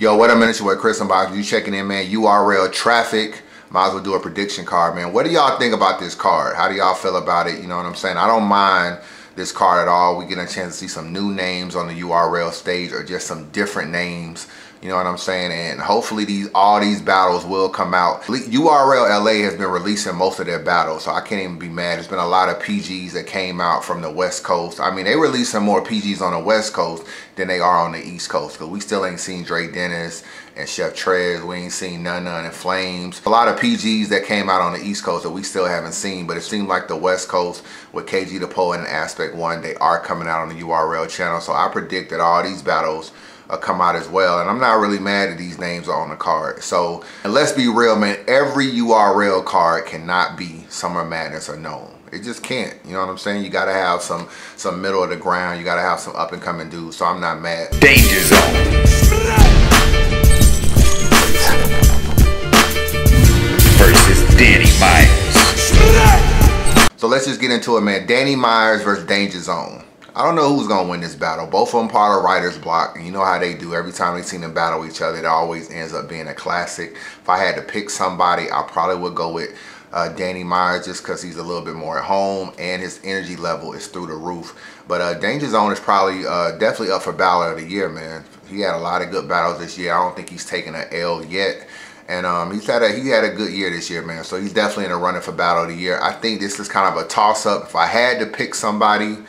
Yo, what up, man? It's your boy Chris Unbox. You checking in, man. URL traffic. Might as well do a prediction card, man. What do y'all think about this card? How do y'all feel about it? You know what I'm saying? I don't mind this card at all. We get a chance to see some new names on the URL stage or just some different names. You know what I'm saying? And hopefully all these battles will come out. URL LA has been releasing most of their battles, so I can't even be mad. There's been a lot of PGs that came out from the West Coast. I mean, they releasing more PGs on the West Coast than they are on the East Coast, because we still ain't seen Dre Dennis and Chef Trez. We ain't seen None and Flames. A lot of PGs that came out on the East Coast that we still haven't seen, but it seemed like the West Coast with KG the Poet and Aspect 1, they are coming out on the URL channel. So I predict that all these battles come out as well, and I'm not really mad that these names are on the card. So, and let's be real, man, every URL card cannot be Summer Madness or Known. It just can't. You know what I'm saying? You gotta have some middle of the ground. You gotta have some up and coming dudes. So I'm not mad. Danger Zone versus Danny Myers. So let's just get into it, man. Danny Myers versus Danger Zone. I don't know who's gonna win this battle. Both of them part of writer's block, and you know how they do. Every time they seen them battle each other, it always ends up being a classic. If I had to pick somebody, I probably would go with Danny Myers, just because he's a little bit more at home and his energy level is through the roof. But Danger Zone is probably definitely up for Battle of the Year, man. He had a lot of good battles this year. I don't think he's taken an L yet. And he had a good year this year, man. So he's definitely in the running for Battle of the Year. I think this is kind of a toss-up. If I had to pick somebody,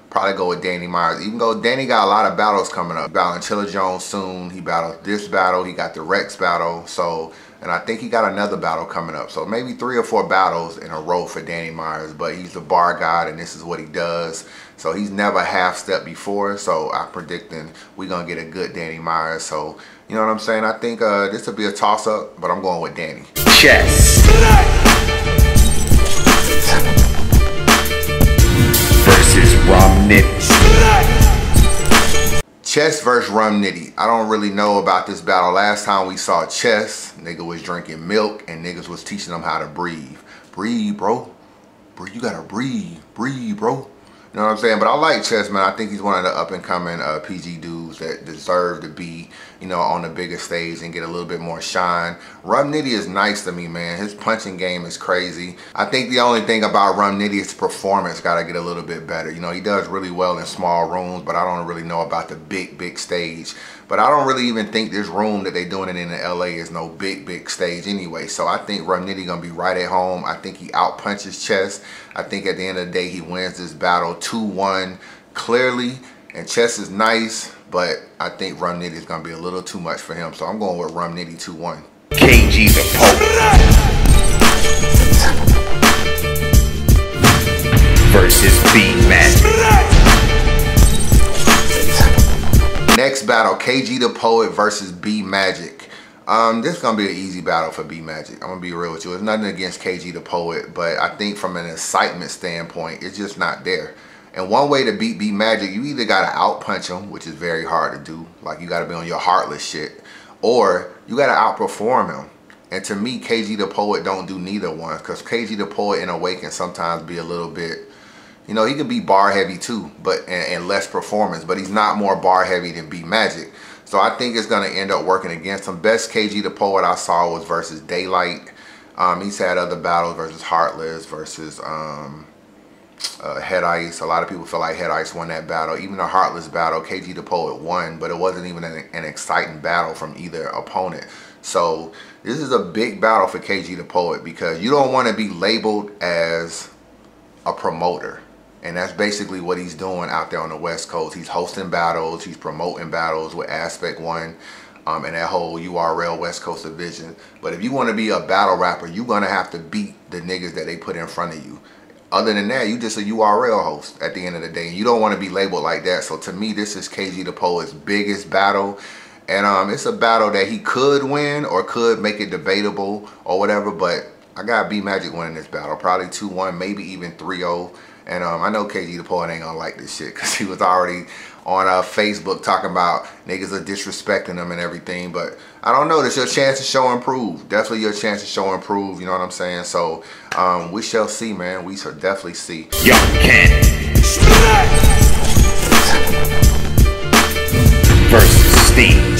probably go with Danny Myers. Even though Danny got a lot of battles coming up. Battling Chilla Jones soon. He battled this battle. He got the Rex battle. So, and I think he got another battle coming up. So maybe 3 or 4 battles in a row for Danny Myers. But he's the bar god, and this is what he does. So he's never half-stepped before. So I'm predicting we're going to get a good Danny Myers. So, you know what I'm saying? I think this will be a toss-up, but I'm going with Danny. Chess versus Nitti. Chess versus Nitti. I don't really know about this battle. Last time we saw Chess, nigga was drinking milk and niggas was teaching them how to breathe. Breathe, bro. You gotta breathe. Breathe, bro. You know what I'm saying? But I like Chess, man. I think he's one of the up-and-coming PG dudes that deserve to be, you know, on the biggest stage and get a little bit more shine. Nitti is nice to me, man. His punching game is crazy. I think the only thing about Nitti is performance got to get a little bit better. You know, he does really well in small rooms, but I don't really know about the big stage. But I don't really even think this room that they're doing it in LA is no big stage anyway. So I think Nitti gonna be right at home. I think he out-punches Chess. I think at the end of the day, he wins this battle 2-1 clearly. And Chess is nice, but I think Nitti is gonna be a little too much for him. So I'm going with Nitti 2-1. KG the Poet versus B Magic. Next battle, KG the Poet versus B Magic. This is gonna be an easy battle for B Magic. I'm gonna be real with you. It's nothing against KG the Poet, but I think from an excitement standpoint, it's just not there. And one way to beat B Magic, you either gotta outpunch him, which is very hard to do. Like, you gotta be on your heartless shit, or you gotta outperform him. And to me, KG the Poet don't do neither one, because KG the Poet in a way can sometimes be a little bit, you know, he can be bar heavy too, but and less performance, but he's not more bar heavy than B Magic. So I think it's gonna end up working against him. Best KG the Poet I saw was versus Daylight. He's had other battles versus Heartless, versus Head Ice. A lot of people feel like Head Ice won that battle. Even the Heartless battle, KG the Poet won, but it wasn't even an exciting battle from either opponent. So this is a big battle for KG the Poet, because you don't want to be labeled as a promoter. And that's basically what he's doing out there on the West Coast. He's hosting battles, he's promoting battles with Aspect 1 and that whole URL West Coast division. But if you want to be a battle rapper, you're going to have to beat the niggas that they put in front of you. Other than that, you just a URL host at the end of the day. And you don't want to be labeled like that. So to me, this is KG the Poet's biggest battle. And it's a battle that he could win or could make it debatable or whatever. But I got B Magic winning this battle. Probably 2-1, maybe even 3-0. And I know KG the Poet ain't gonna like this shit, because he was already on Facebook talking about niggas are disrespecting him and everything. But I don't know, this your chance to show and prove. Definitely your chance to show and prove, you know what I'm saying? So we shall see, man. We shall definitely see. Young Kannon versus Steve.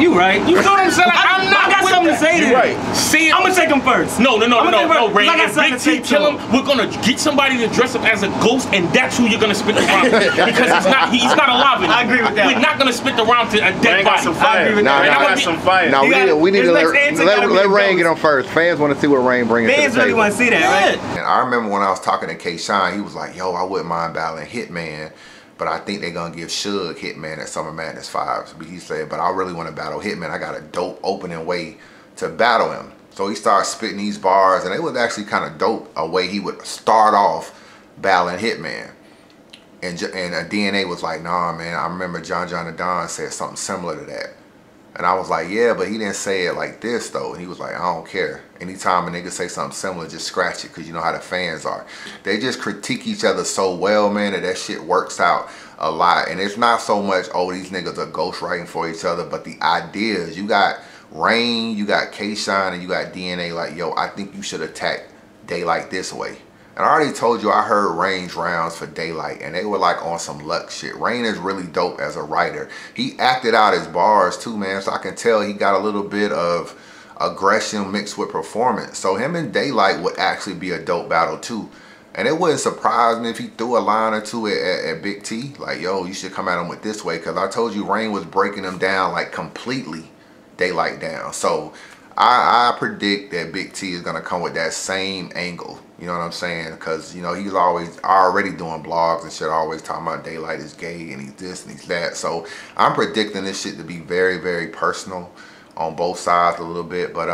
You right. You know what I'm saying? Like, I'm not I got something to say to you. Right. See, I'm gonna take him first. No, Ray. I got If something Big to T say kill to him, we're gonna get somebody to dress up as a ghost, and that's who you're gonna spit the rhyme to. Because he's not alive anymore. I agree with that. We're not gonna spit the rhyme to a dead body. I agree with that. Got some fire. Now we need to let Rain get on. on first. Fans want to see what Rain brings to the Fans really table. want to see that, right? And I remember when I was talking to K-Shine, he was like, yo, I wouldn't mind battling Hitman, but I think they're going to give Suge Hitman at Summer Madness 5. But he said, but I really want to battle Hitman. I got a dope opening way to battle him. So he started spitting these bars, and it was actually kind of dope, a way he would start off battling Hitman. And DNA was like, nah, man, I remember John the Don said something similar to that. And I was like, yeah, but he didn't say it like this, though. And he was like, I don't care. Anytime a nigga say something similar, just scratch it, because you know how the fans are. They just critique each other so well, man, that shit works out a lot. And it's not so much, oh, these niggas are ghostwriting for each other, but the ideas. You got Rain, you got K-Shine, and you got DNA like, yo, I think you should attack Daylight this way. And I already told you I heard Rain's rounds for Daylight, and they were like on some luck shit. Rain is really dope as a writer. He acted out his bars too, man, so I can tell he got a little bit of aggression mixed with performance. So him and Daylight would actually be a dope battle too. And it wouldn't surprise me if he threw a line or two at Big T. Like, yo, you should come at him with this way, because I told you Rain was breaking him down, like completely Daylight down. So I predict that Big T is going to come with that same angle. You know what I'm saying? Because, you know, he's already doing blogs and shit, always talking about Daylight is gay and he's this and he's that. So I'm predicting this shit to be very, very personal on both sides a little bit. But,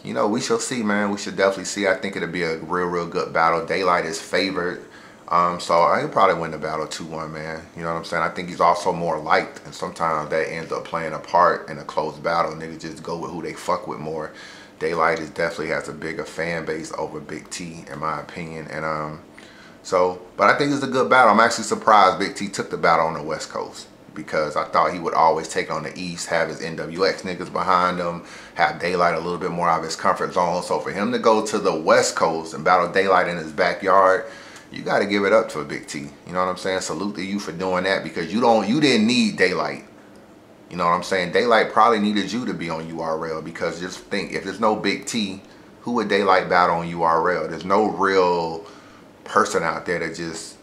you know, we shall see, man. We should definitely see. I think it'll be a real, real good battle. Daylight is favored. So he'll probably win the battle 2-1, man. You know what I'm saying? I think he's also more liked, and sometimes that ends up playing a part in a close battle. Niggas just go with who they fuck with more. Daylight definitely has a bigger fan base over Big T, in my opinion. And but I think it's a good battle. I'm actually surprised Big T took the battle on the West Coast, because I thought he would always take on the East, have his NWX niggas behind him, have Daylight a little bit more out of his comfort zone. So for him to go to the West Coast and battle Daylight in his backyard, you got to give it up to a Big T. You know what I'm saying? Salute to you for doing that, because you didn't need Daylight. You know what I'm saying? Daylight probably needed you to be on URL, because just think, if there's no Big T, who would Daylight battle on URL? There's no real person out there that just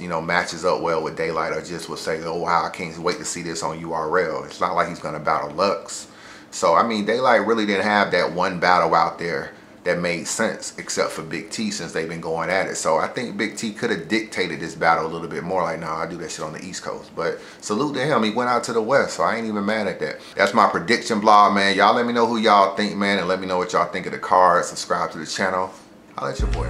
you know, matches up well with Daylight, or just would say, oh wow, I can't wait to see this on URL. It's not like he's gonna battle Lux. So I mean, Daylight really didn't have that one battle out there that made sense, except for Big T, since they've been going at it. So I think Big T could have dictated this battle a little bit more, like, nah, I do that shit on the East Coast. But salute to him, he went out to the West, so I ain't even mad at that. That's my prediction blog, man. Y'all let me know who y'all think, man, and let me know what y'all think of the card. Subscribe to the channel. I'll let your boy.